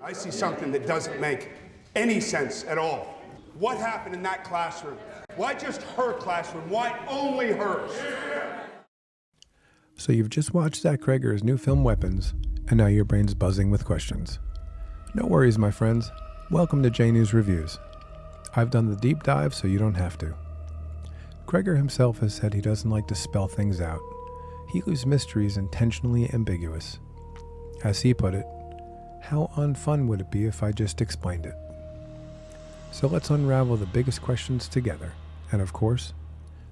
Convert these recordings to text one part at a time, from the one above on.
I see something that doesn't make any sense at all. What happened in that classroom? Why just her classroom? Why only hers? So you've just watched Zach Cregger's new film Weapons, and now your brain's buzzing with questions. No worries, my friends. Welcome to J News Reviews. I've done the deep dive so you don't have to. Cregger himself has said he doesn't like to spell things out. He leaves mysteries intentionally ambiguous. As he put it, how unfun would it be if I just explained it? So let's unravel the biggest questions together. And of course,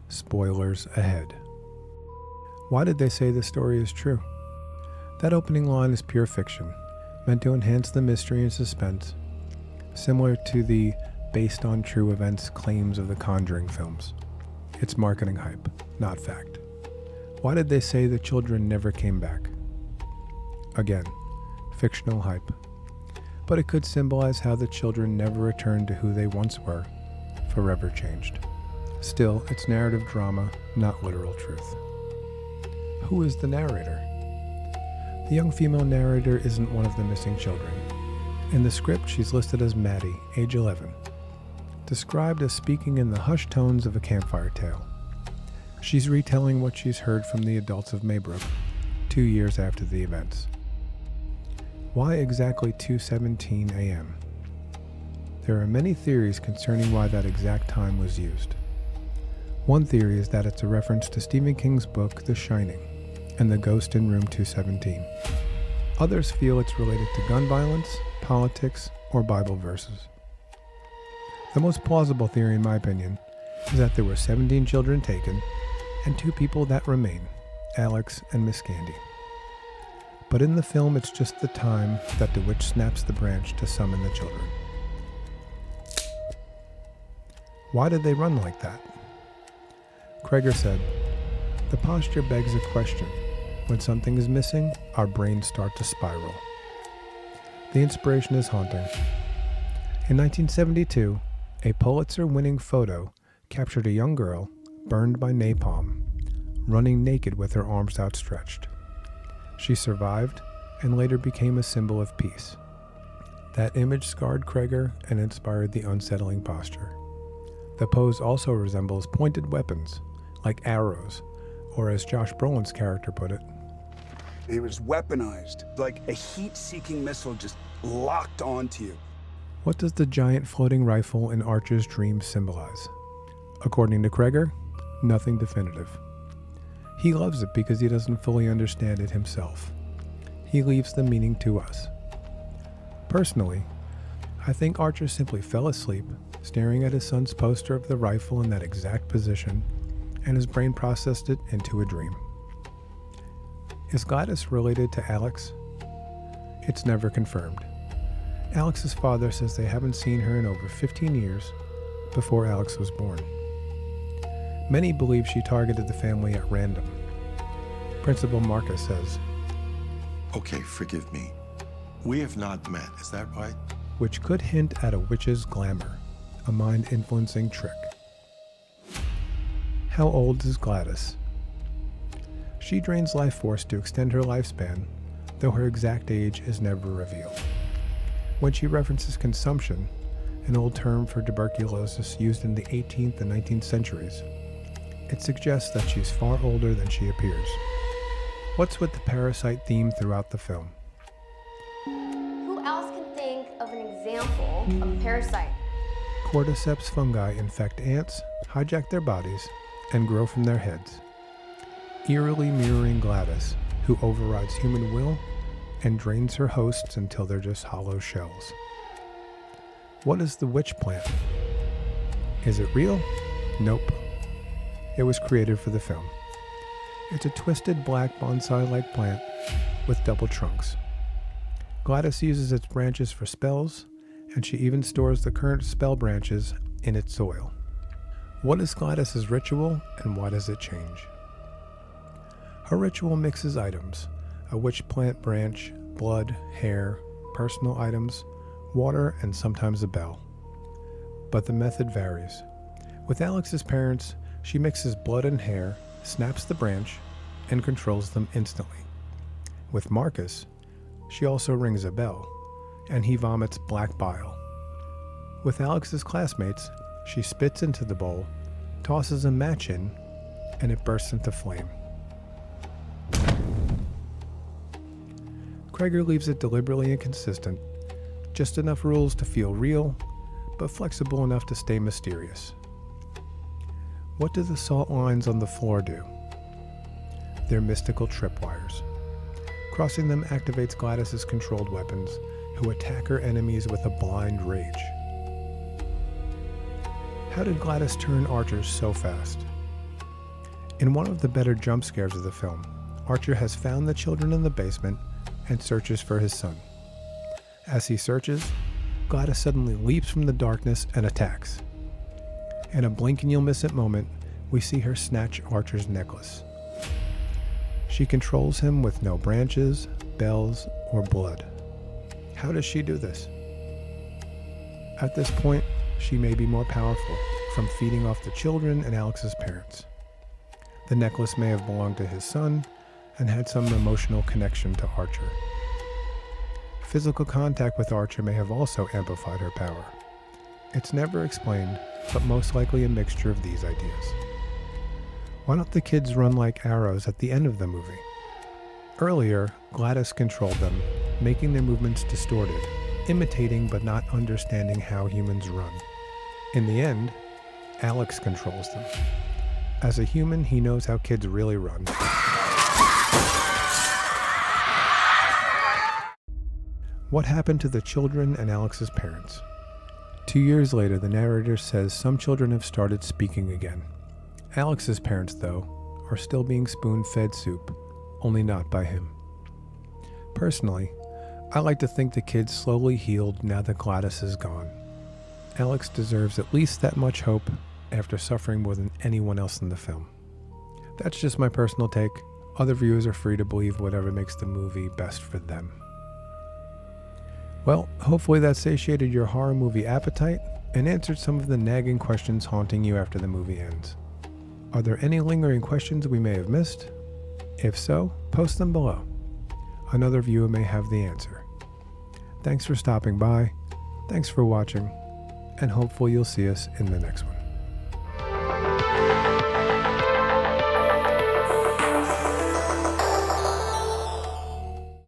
spoilers ahead. Why did they say this story is true? That opening line is pure fiction, meant to enhance the mystery and suspense, similar to the based on true events claims of the Conjuring films. It's marketing hype, not fact. Why did they say the children never came back? Again, fictional hype. But it could symbolize how the children never returned to who they once were, forever changed. Still, it's narrative drama, not literal truth. Who is the narrator? The young female narrator isn't one of the missing children. In the script, she's listed as Maddie, age 11, described as speaking in the hushed tones of a campfire tale. She's retelling what she's heard from the adults of Maybrook, 2 years after the events. Why exactly 2:17 a.m.? There are many theories concerning why that exact time was used. One theory is that it's a reference to Stephen King's book The Shining and the ghost in room 217. Others feel it's related to gun violence, politics, or Bible verses. The most plausible theory, in my opinion, is that there were 17 children taken and 2 people that remain, Alex and Miss Candy. But in the film, it's just the time that the witch snaps the branch to summon the children. Why did they run like that? Cregger said, "The posture begs a question. When something is missing, our brains start to spiral." The inspiration is haunting. In 1972, a Pulitzer-winning photo captured a young girl, burned by napalm, running naked with her arms outstretched. She survived and later became a symbol of peace. That image scarred Cregger and inspired the unsettling posture. The pose also resembles pointed weapons, like arrows, or as Josh Brolin's character put it, It was weaponized, like a heat-seeking missile just locked onto you. what does the giant floating rifle in Archer's dream symbolize? According to Cregger, nothing definitive. He loves it because he doesn't fully understand it himself. He leaves the meaning to us. Personally, I think Archer simply fell asleep, staring at his son's poster of the rifle in that exact position, and his brain processed it into a dream. Is Gladys related to Alex? It's never confirmed. Alex's father says they haven't seen her in over 15 years, before Alex was born. Many believe she targeted the family at random. Principal Marcus says, Okay, forgive me. We have not met, is that right? which could hint at a witch's glamour, a mind-influencing trick. How old is Gladys? She drains life force to extend her lifespan, though her exact age is never revealed. When she references consumption, an old term for tuberculosis used in the 18th and 19th centuries, it suggests that she's far older than she appears. What's with the parasite theme throughout the film? Who else can think of an example of a parasite? Cordyceps fungi infect ants, hijack their bodies, and grow from their heads, eerily mirroring Gladys, who overrides human will and drains her hosts until they're just hollow shells. What is the witch plant? Is it real? Nope. It was created for the film. It's a twisted black bonsai-like plant with double trunks. Gladys uses its branches for spells, and she even stores the current spell branches in its soil. What is Gladys's ritual, and why does it change? Her ritual mixes items: a witch plant branch, blood, hair, personal items, water, and sometimes a bell. But the method varies. With Alex's parents, she mixes blood and hair, snaps the branch, and controls them instantly. With Marcus, she also rings a bell, and he vomits black bile. With Alex's classmates, she spits into the bowl, tosses a match in, and it bursts into flame. Kreger leaves it deliberately inconsistent, just enough rules to feel real, but flexible enough to stay mysterious. What do the salt lines on the floor do? They're mystical tripwires. Crossing them activates Gladys's controlled weapons, who attack her enemies with a blind rage. How did Gladys turn Archer so fast? In one of the better jump scares of the film, Archer has found the children in the basement and searches for his son. As he searches, Gladys suddenly leaps from the darkness and attacks. In a blink and you'll miss it moment, we see her snatch Archer's necklace. She controls him with no branches, bells, or blood. How does she do this? At this point, she may be more powerful, from feeding off the children and Alex's parents. The necklace may have belonged to his son and had some emotional connection to Archer. Physical contact with Archer may have also amplified her power. It's never explained, but most likely a mixture of these ideas. Why don't the kids run like arrows at the end of the movie? Earlier, Gladys controlled them, making their movements distorted, imitating but not understanding how humans run. In the end, Alex controls them. As a human, he knows how kids really run. What happened to the children and Alex's parents? 2 years later, the narrator says some children have started speaking again. Alex's parents, though, are still being spoon-fed soup, only not by him. Personally, I like to think the kids slowly healed now that Gladys is gone. Alex deserves at least that much hope after suffering more than anyone else in the film. That's just my personal take. Other viewers are free to believe whatever makes the movie best for them. Well, hopefully that satiated your horror movie appetite and answered some of the nagging questions haunting you after the movie ends. Are there any lingering questions we may have missed? If so, post them below. Another viewer may have the answer. Thanks for stopping by, thanks for watching, and hopefully you'll see us in the next one.